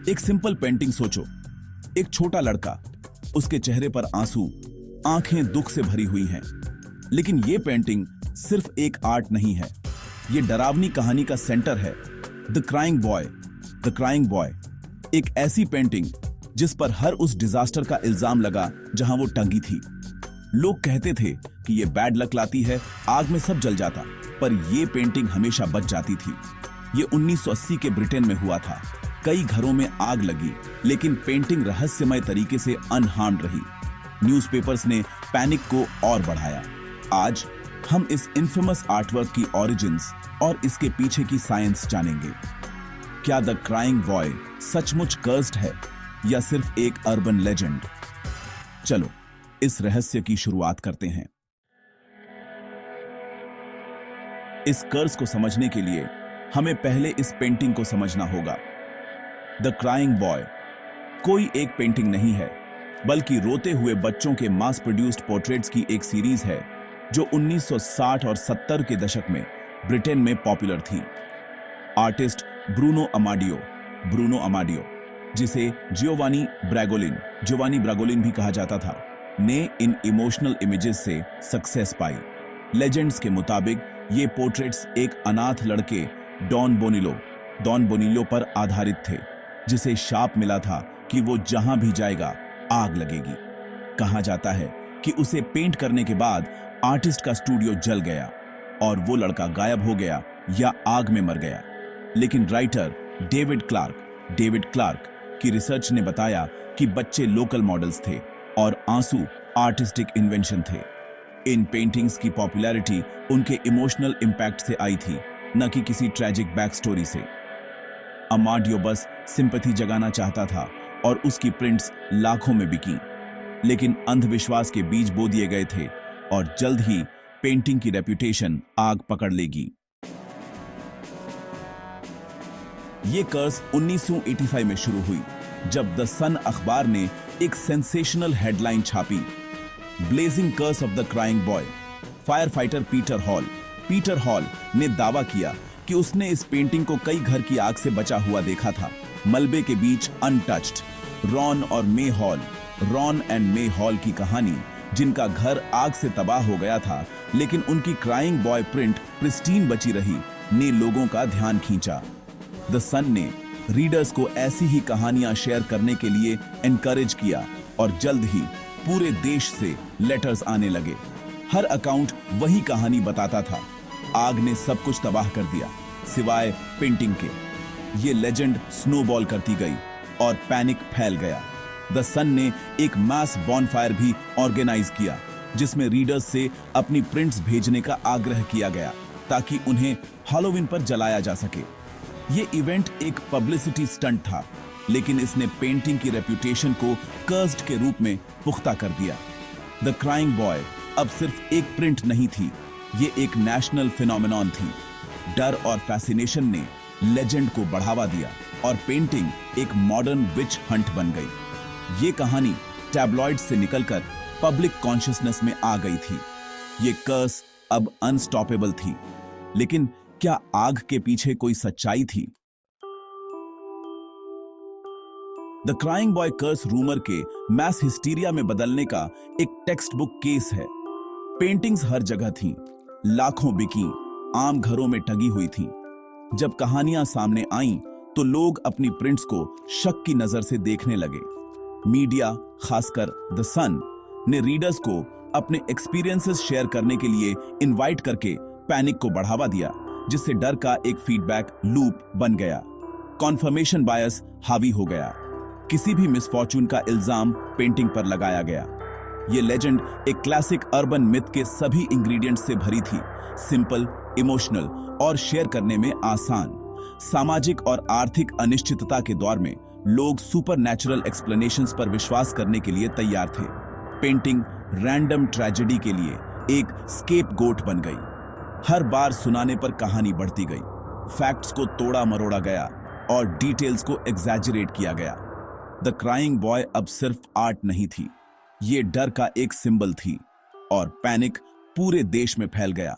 एक simple painting सोचो, एक छोटा लड़का, उसके चेहरे पर आंसू, आंखें दुख से भरी हुई हैं। लेकिन ये पेंटिंग सिर्फ एक आर्ट नहीं है, ये डरावनी कहानी का सेंटर है। The crying boy. The crying boy एक ऐसी पेंटिंग जिस पर हर उस डिजास्टर का इल्जाम लगा जहां वो टंगी थी। लोग कहते थे कि ये बैड लक लाती है, आग में सब जल जाता, पर ये पेंटिंग हमेशा बच जाती थी। ये 1980 के ब्रिटेन में हुआ था। कई घरों में आग लगी, लेकिन पेंटिंग रहस्यमय तरीके से अनहार्म्ड रही। न्यूज़पेपर्स ने पैनिक को और बढ़ाया। आज हम इस इन्फेमस आर्टवर्क की ओरिजिन्स और इसके पीछे की साइंस जानेंगे। क्या द क्राइंग बॉय सचमुच कर्स्ड है या सिर्फ एक अर्बन लेजेंड? चलो इस रहस्य की शुरुआत करते हैं। इस कर्स को समझने के लिए हमें पहले इस पेंटिंग को समझना होगा। द क्राइंग बॉय कोई एक पेंटिंग नहीं है, बल्कि रोते हुए बच्चों के मास प्रोड्यूस्ड पोर्ट्रेट्स की एक सीरीज है जो 1960 और 70 के दशक में ब्रिटेन में पॉपुलर थी। आर्टिस्ट ब्रूनो अमाडियो, जिसे जियोवानी ब्रैगोलिन भी कहा जाता था, ने इन इमोशनल इमेजेस से सक्सेस पाई। लेजेंड्स के मुताबिक ये पोर्ट्रेट्स एक अनाथ लड़के डॉन बोनिलो पर आधारित थे, जिसे शाप मिला था कि वो जहां भी जाएगा आग लगेगी। कहा जाता है कि उसे पेंट करने के बाद आर्टिस्ट का स्टूडियो जल गया और वो लड़का गायब हो गया या आग में मर गया। लेकिन राइटर डेविड क्लार्क की रिसर्च ने बताया कि बच्चे लोकल मॉडल्स थे और आंसू आर्टिस्टिक इन्वेंशन थे। इन पेंटिंग्स की पॉपुलैरिटी उनके इमोशनल इंपैक्ट से आई थी, न कि किसी ट्रेजिक बैक स्टोरी से। अमाडियो बस सिंपैथी जगाना चाहता था और उसकी प्रिंट्स लाखों में बिकी। लेकिन अंधविश्वास के बीज बो दिए गए थे और जल्द ही पेंटिंग की रेपुटेशन आग पकड़ लेगी। ये कर्स 1985 में शुरू हुई, जब द सन अखबार ने एक सेंसेशनल हेडलाइन छापी, blazing curse of the crying boy. Fire fighter Peter Hall ने दावा किया कि उसने इस पेंटिंग को कई घर की आग से बचा हुआ देखा था, मलबे के बीच untouched. Ron and May Hall की कहानी, जिनका घर आग से तबाह हो गया था लेकिन उनकी क्राइंग बॉय प्रिंट प्रिस्टीन बची रही, ने लोगों का ध्यान खींचा। द सन ने रीडर्स को ऐसी ही कहानियां शेयर करने के लिए एनकरेज किया और जल्द ही पूरे देश से लेटर्स आने लगे। हर अकाउंट वही कहानी बताता था, आग ने सब कुछ तबाह कर दिया सिवाय पेंटिंग के। ये लेजेंड स्नोबॉल करती गई और पैनिक फैल गया। द सन ने एक मास बॉनफायर भी ऑर्गेनाइज किया, जिसमें रीडर्स से अपनी प्रिंट्स भेजने का आग्रह किया गया ताकि उन्हें हैलोवीन पर जलाया जा सके। ये इवेंट एक पब्लिसिटी स्टंट था, लेकिन इसने पेंटिंग की रेपुटेशन को कर्स्ड के रूप में पुख्ता कर दिया। द क्राइंग बॉय अब सिर्फ एक प्रिंट नहीं थी, ये एक नेशनल फिनोमेनॉन थी। डर और फैसिनेशन ने लेजेंड को बढ़ावा दिया और पेंटिंग एक मॉडर्न विच हंट बन गई। ये कहानी टैब्लॉइड्स से निकलकर पब्लिक कॉन्शियसनेस में आ गई थी। ये कर्स अब अनस्टॉपेबल थी, लेकिन क्या आग के पीछे कोई सच्चाई थी? The crying boy curse rumour के मैस हिस्टीरिया में बदलने का एक टेक्स्ट बुक केस है। पेंटिंग्स हर जगह थीं, लाखों बिकी, आम घरों में टंगी हुई थीं। जब कहानियां सामने आईं, तो लोग अपनी प्रिंट्स को शक की नजर से देखने लगे। मीडिया, खासकर द सन, ने रीडर्स को अपने एक्सपीरियंसेस शेयर करने के लिए इनवाइट करके पैनिक को बढ़ावा दिया, जिससे डर का एक फीडबैक लूप बन गया। कॉन्फर्मेशन बायस हावी हो गया। किसी भी मिसफॉर्चून का इल्जाम पेंटिंग पर लगाया गया। ये लेजेंड एक क्लासिक अर्बन मिथ के सभी इंग्रेडिएंट्स से भरी थी, सिंपल, इमोशनल और शेयर करने में आसान। सामाजिक और आर्थिक अनिश्चितता के दौर में लोग सुपरनैचुरल एक्सप्लेनेशंस पर विश्वास करने के लिए तैयार थे। पेंटिंग रैंडम ट्रेजेडी के लिए एक स्केपगोट बन गई। हर बार सुनाने पर कहानी बढ़ती गई, फैक्ट्स को तोड़ा मरोड़ा गया और डिटेल्स को एग्जैजरेट किया गया। द क्राइंग बॉय अब सिर्फ आर्ट नहीं थी, ये डर का एक सिंबल थी और पैनिक पूरे देश में फैल गया।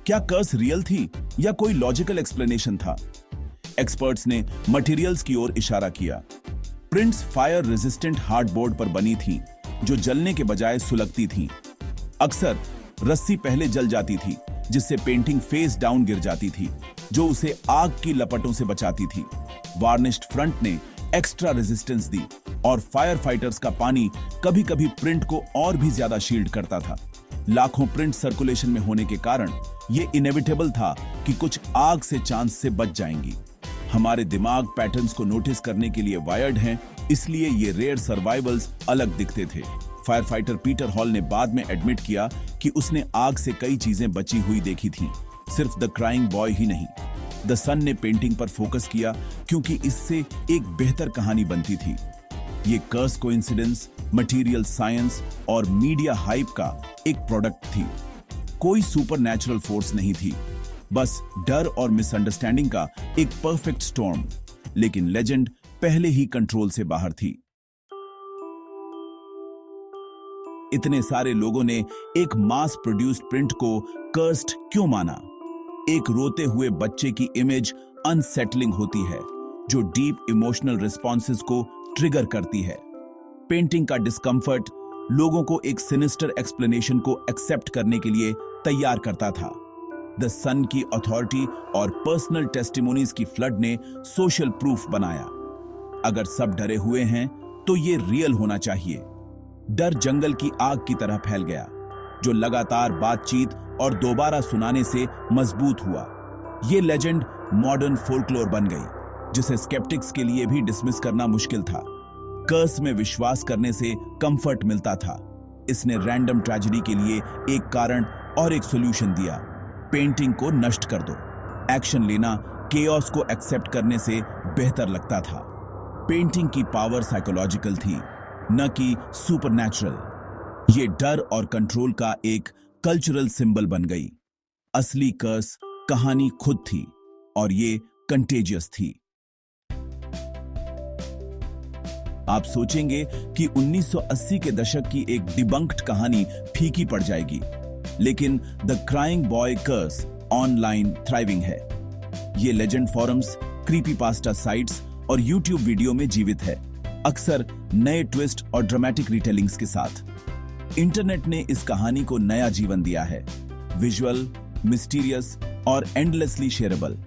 क्या कर्स रियल थी या कोई लॉजिकल एक्सप्लेनेशन था? एक्सपर्ट्स ने मटेरियल्स की ओर इशारा किया। प्रिंट्स फायर रेजिस्टेंट हार्डबोर्ड पर बनी थीं, जो जलने के बजाय सुलगती थीं। अक्सर रस्सी पहले जल जाती थी, जिससे पेंटिंग फेस डाउन गिर जाती थी, जो उसे आग की लपटों से बचाती थी। वार्निश्ड फ्रंट ने एक्स्ट्रा रेजिस्टेंस दी और फायर फाइटर्स का पानी कभी-कभी प्रिंट को और भी ज्यादा शील्ड करता था। लाखों प्रिंट सर्कुलेशन में होने के कारण यह इनएविटेबल था कि कुछ आग से चांस से बच जाएंगी। हमारे दिमाग पैटर्न्स को नोटिस करने के लिए वायर्ड हैं, इसलिए ये रेयर सर्वाइवल्स अलग दिखते थे। फायर फाइटर पीटर हॉल ने बाद में एडमिट किया कि उसने आग से कई चीजें बची हुई देखी थीं, सिर्फ द क्राइंग बॉय ही नहीं। द सन ने पेंटिंग पर फोकस किया क्योंकि इससे एक बेहतर कहानी बनती थी। ये कर्स कोइंसिडेंस, मटेरियल साइंस और मीडिया हाइप का एक प्रोडक्ट थी। कोई सुपरनैचुरल फोर्स नहीं थी, बस डर और मिसअंडरस्टैंडिंग का एक परफेक्ट स्टॉर्म। लेकिन लेजेंड पहले ही कंट्रोल से बाहर थी। इतने सारे लोगों ने एक मास प्रोड्यूस्ड प्रिंट को कर्स्ड क्यों माना? एक रोते हुए बच्चे की इमेज अनसेटलिंग होती है, जो डीप इमोशनल रिस्पॉन्सेस को ट्रिगर करती है। पेंटिंग का डिस्कंफर्ट लोगों को एक सिनिस्टर एक्सप्लेनेशन को एक्सेप्ट करने के लिए तैयार करता था। द सन की अथॉरिटी और पर्सनल टेस्टिमोनीज की फ्लड ने सोशल प्रूफ बनाया। अगर सब डरे हुए हैं तो ये रियल होना चाहिए। डर जंगल की आग की तरह फैल गया, जो लगातार बातचीत और दोबारा सुनाने से मजबूत हुआ। ये लेजेंड मॉडर्न फोल्कलोर बन गई, जिसे स्केप्टिक्स के लिए भी डिसमिस करना मुश्किल था। कर्स में विश्वास करने से कंफर्ट मिलता था। इसने रैंडम ट्रेजेडी के लिए एक कारण और एक सॉल्यूशन दिया। पेंटिंग को नष्ट कर दो। एक्शन लेना केओस को एक्सेप्ट करने से बेहतर लगता था। पेंटिंग की पावर साइकोलॉजिकल थी, न कि सुपरनैचुरल। ये डर और कंट्रोल का एक कल्चरल सिंबल बन गई। असली कर्स कहानी खुद थी और ये कंटेजियस थी। आप सोचेंगे कि 1980 के दशक की एक डिबंक्ड कहानी फीकी पड़ जाएगी, लेकिन the crying boy curse online thriving है। ये लेजेंड फोरम्स, क्रीपीपास्टा साइट्स और यूट्यूब वीडियो में जीवित है, अक्सर नए ट्विस्ट और ड्रामेटिक रिटेलिंग्स के साथ। इंटरनेट ने इस कहानी को नया जीवन दिया है, विजुअल, मिस्टीरियस और एंडलेसली शेयरेबल।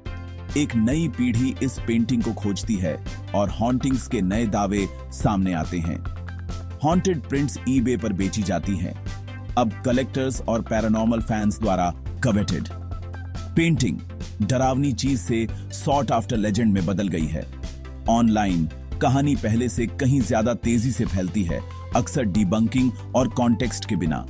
एक नई पीढ़ी इस पेंटिंग को खोजती है और हॉन्टिंग्स के नए दावे सामने आते हैं। हॉन्टेड प्रिंट्स ईबे पर बेची जाती हैं, अब कलेक्टर्स और पैरानॉर्मल फैंस द्वारा कवेटेड। पेंटिंग डरावनी चीज से सॉट आफ्टर लेजेंड में बदल गई है। ऑनलाइन कहानी पहले से कहीं ज्यादा तेजी से फैलती है, अक्सर डिबंकिंग और कॉन्टेक्स्ट के बिना।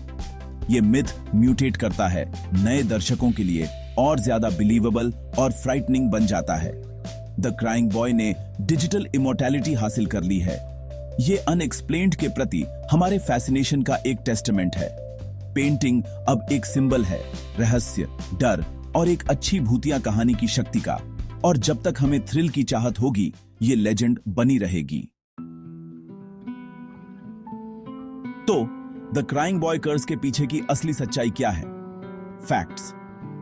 यह मिथ म्यूटेट करता है, नए दर्शकों के लिए और ज्यादा बिलीवेबल और फ्राइटनिंग बन जाता है। द क्राइंग बॉय ने डिजिटल इमोर्टैलिटी हासिल कर ली है। यह अनएक्सप्लेन्ड के प्रति हमारे फैसिनेशन का एक टेस्टामेंट है। पेंटिंग अब एक सिंबल है, रहस्य, डर और एक अच्छी भूतिया कहानी की शक्ति का। और जब तक हमें थ्रिल की चाहत होगी, ये लेजेंड बनी रहेगी। तो द क्राइंग बॉय कर्स के पीछे की असली सच्चाई क्या है? फैक्ट्स।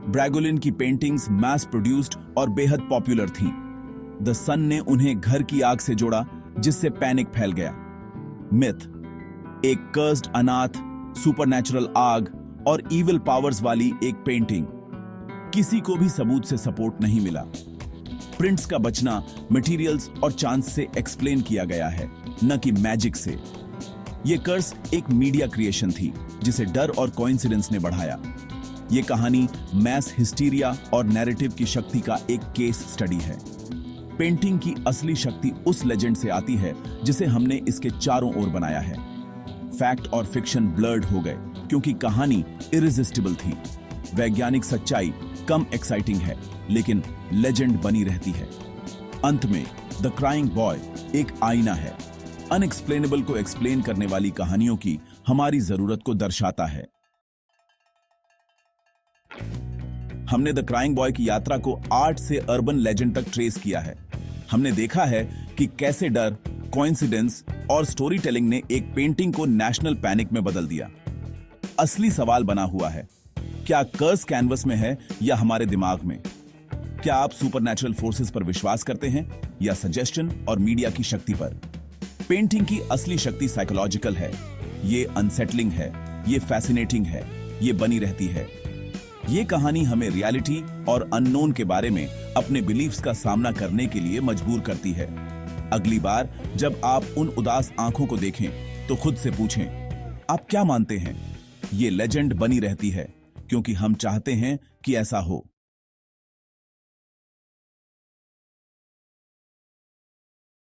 ब्रैगोलिन की पेंटिंग्स मैस प्रोड्यूस्ड और बेहद पॉपुलर थीं। द सन ने उन्हें घर की आग से जोड़ा, जिससे पैनिक फैल गया। मिथ, एक कर्स्ड अनाथ, सुपरनैचुरल आग और इविल पावर्स वाली एक पेंटिंग। किसी को भी सबूत से सपोर्ट नहीं मिला। प्रिंट्स का बचना मटेरियल्स और चांस से एक्सप्लेन किया गया है, न कि मैजिक से। यह कर्स एक मीडिया क्रिएशन थी, जिसे डर और कोइंसिडेंस ने बढ़ाया। यह कहानी मैस हिस्टीरिया और नैरेटिव की शक्ति का एक केस स्टडी है। पेंटिंग की असली शक्ति उस लेजेंड से आती है जिसे हमने इसके चारों ओर बनाया है। फैक्ट और फिक्शन ब्लर्ड हो गए क्योंकि कहानी इरिजिस्टिबल थी। वैज्ञानिक सच्चाई कम एक्साइटिंग है, लेकिन लेजेंड बनी रहती है। अंत में द क्राइंग बॉय एक आईना है, अनएक्सप्लेनेबल को एक्सप्लेन करने वाली कहानियों की हमारी जरूरत को दर्शाता है। हमने द क्राइंग बॉय की यात्रा को आर्ट से अर्बन लेजेंड तक ट्रेस किया है। हमने देखा है कि कैसे डर, कोइंसिडेंस और स्टोरी टेलिंग ने एक पेंटिंग को नेशनल पैनिक में बदल दिया। असली सवाल बना हुआ है, क्या कर्स कैनवस में है या हमारे दिमाग में? क्या आप सुपरनैचुरल फोर्सेस पर विश्वास करते हैं या सजेशन और मीडिया की शक्ति पर? पेंटिंग की असली शक्ति साइकोलॉजिकल है। ये अनसेटलिंग है, ये फैसिनेटिंग है, ये बनी रहती है। ये कहानी हमें रियलिटी और अननोन के बारे में अपने बिलीफ्स का सामना करने के लिए मजबूर करती है। अगली बार जब आप उन उदास आंखों को देखें तो खुद से पूछें, आप क्या मानते हैं? ये लेजेंड बनी रहती है क्योंकि हम चाहते हैं कि ऐसा हो।